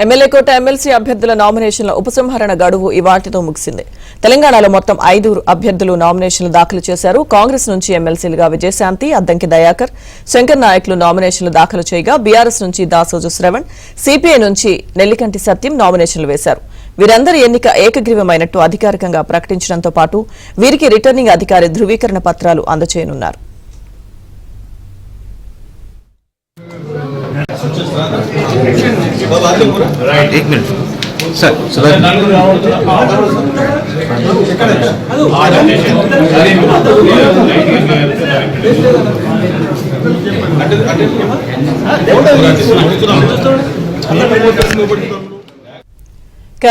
MLA కోట MLC అభ్యర్థుల నామినేషన్ల ఉపసంహరణ గడువు ఇవాటితో ముగిసింది. తెలంగాణలో మొత్తం 5 అభ్యర్థులు నామినేషన్లు దాఖలు చేశారు. కాంగ్రెస్ నుంచి ఎమ్మెల్సీలుగా విజయశాంతి, అద్దంకి దయాకర్, శంకర్ నాయక్లు నామినేషన్లు దాఖలు చేయగా బీఆర్ఎస్ నుంచి దాసోజు శ్రవణ్, సిపిఐ నుంచి నెల్లికంటి సత్యం నామినేషన్లు వేశారు. వీరందరి ఎన్నిక ఏకగ్రీవమైనట్టు అధికారికంగా ప్రకటించడంతో పాటు వీరికి రిటర్నింగ్ అధికారి ధృవీకరణ పత్రాలు అందజేయనున్నారు. एक मिनट सर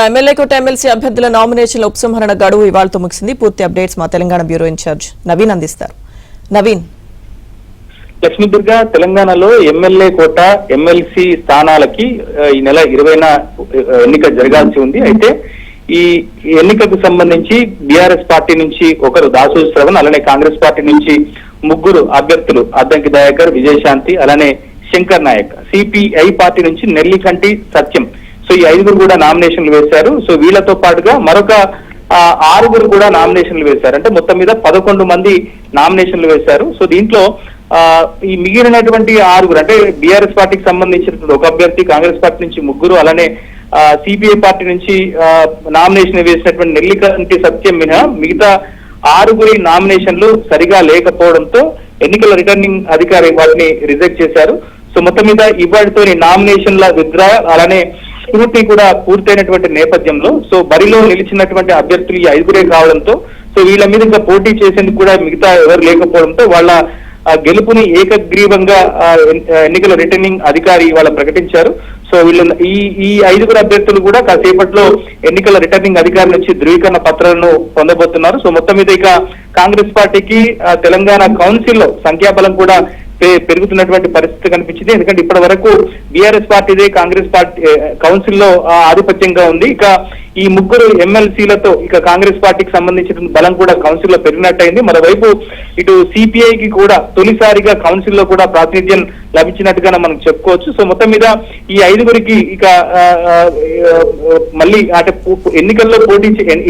ఎమ్మెల్యే కోట ఎమ్మెల్సీ అభ్యర్థుల నామినేషన్ల ఉపసంహరణ గడువు ఇవాళతో ముగిసింది. పూర్తి అప్డేట్స్ మా తెలంగాణ బ్యూరో ఇన్ఛార్జ్ నవీన్ అందిస్తారు. నవీన్, లక్ష్మీదుర్గ తెలంగాణలో ఎమ్మెల్యే కోట ఎమ్మెల్సీ స్థానాలకి ఈ నెల 20న ఎన్నిక జరగాల్సి ఉంది. అయితే ఈ ఎన్నికకు సంబంధించి బీఆర్ఎస్ పార్టీ నుంచి ఒకరు దాసోజు శ్రవణ్, అలానే కాంగ్రెస్ పార్టీ నుంచి 3 అభ్యర్థులు అద్దంకి దయాకర్, విజయశాంతి, అలానే శంకర్ నాయక్, సిపిఐ పార్టీ నుంచి నెల్లికంటి సత్యం, సో ఈ 5 కూడా నామినేషన్లు వేశారు. సో వీళ్లతో పాటుగా మరొక 6 కూడా నామినేషన్లు వేశారు. అంటే మొత్తం మీద 11 మంది నామినేషన్లు వేశారు. సో దీంట్లో ఈ మిగిలినటువంటి 6 అంటే బీఆర్ఎస్ పార్టీకి సంబంధించినటువంటి ఒక అభ్యర్థి, కాంగ్రెస్ పార్టీ నుంచి 3, అలానే సిపిఐ పార్టీ నుంచి నామినేషన్ వేసినటువంటి నెల్లికంటి సత్యం మినహా మిగతా 6 నామినేషన్లు సరిగా లేకపోవడంతో ఎన్నికల రిటర్నింగ్ అధికారి వాటిని రిజెక్ట్ చేశారు. సో మొత్తం మీద ఇవాటితో నామినేషన్ల విత్డ్రా అలానే స్క్రూటినీ కూడా పూర్తయినటువంటి నేపథ్యంలో సో బరిలో నిలిచినటువంటి అభ్యర్థులు ఈ 5 కావడంతో సో వీళ్ళ మీద ఇంకా పోటీ చేసేందుకు కూడా మిగతా ఎవరు లేకపోవడంతో వాళ్ళ గెలుపుని ఏకగ్రీవంగా ఎన్నికల రిటర్నింగ్ అధికారి వాళ్ళ ప్రకటించారు. సో వీళ్ళు ఈ 5 అభ్యర్థులు కూడా కాసేపట్లో ఎన్నికల రిటర్నింగ్ అధికారి నుంచి ధృవీకరణ పత్రాలను పొందబోతున్నారు. సో మొత్తం మీద ఇక కాంగ్రెస్ పార్టీకి తెలంగాణ కౌన్సిల్లో సంఖ్యాబలం కూడా పెరుగుతున్నటువంటి పరిస్థితి కనిపించింది. ఎందుకంటే ఇప్పటి వరకు బీఆర్ఎస్ పార్టీదే కాంగ్రెస్ పార్టీ కౌన్సిల్లో ఆధిపత్యంగా ఉంది. ఇక ఈ 3 ఎమ్మెల్సీలతో ఇక కాంగ్రెస్ పార్టీకి సంబంధించిన బలం కూడా కౌన్సిల్లో పెరిగినట్టయింది. మరోవైపు ఇటు సిపిఐకి కూడా తొలిసారిగా కౌన్సిల్లో కూడా ప్రాతినిధ్యం లభించినట్టుగా మనం చెప్పుకోవచ్చు. సో మొత్తం మీద ఈ 5 ఇక మళ్ళీ అంటే ఎన్నికల్లో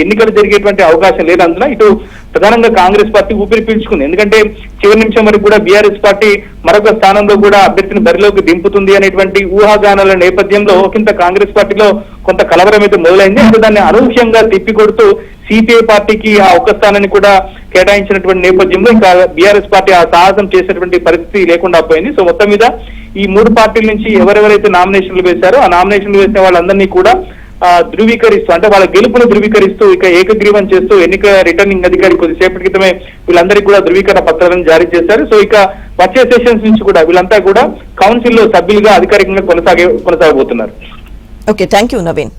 ఎన్నికలు జరిగేటువంటి అవకాశం లేనందున ఇటు ప్రధానంగా కాంగ్రెస్ పార్టీ ఊపిరి పీల్చుకుంది. ఎందుకంటే చివరి నిమిషం వరకు కూడా బీఆర్ఎస్ పార్టీ మరొక స్థానంలో కూడా అభ్యర్థిని బరిలోకి దింపుతుంది అనేటువంటి ఊహాగానాల నేపథ్యంలో ఒకంత కాంగ్రెస్ పార్టీలో కొంత కలవరం అయితే మొదలైంది. అంటే దాన్ని అనూహ్యంగా తిప్పికొడుతూ సిపిఐ పార్టీకి ఆ ఒక్క స్థానాన్ని కూడా కేటాయించినటువంటి నేపథ్యంలో ఇంకా బీఆర్ఎస్ పార్టీ ఆ సాహసం చేసేటువంటి పరిస్థితి లేకుండా పోయింది. సో మొత్తం మీద ఈ 3 పార్టీల నుంచి ఎవరెవరైతే నామినేషన్లు వేశారో ఆ నామినేషన్లు వేసిన వాళ్ళందరినీ కూడా ధృవీకరిస్తూ అంటే వాళ్ళ గెలుపును ధృవీకరిస్తూ ఇక ఏకగ్రీవం చేస్తూ ఎన్నిక రిటర్నింగ్ అధికారి కొద్దిసేపటి క్రితమే వీళ్ళందరికీ కూడా ధృవీకరణ పత్రాలను జారీ చేశారు. సో ఇక వచ్చే సెషన్స్ నుంచి కూడా వీళ్ళంతా కూడా కౌన్సిల్లో సభ్యులుగా అధికారికంగా కొనసాగబోతున్నారు. Okay, thank you Naveen.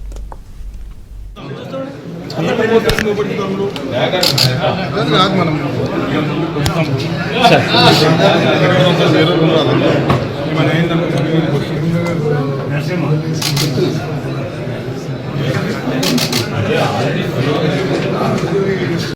Sir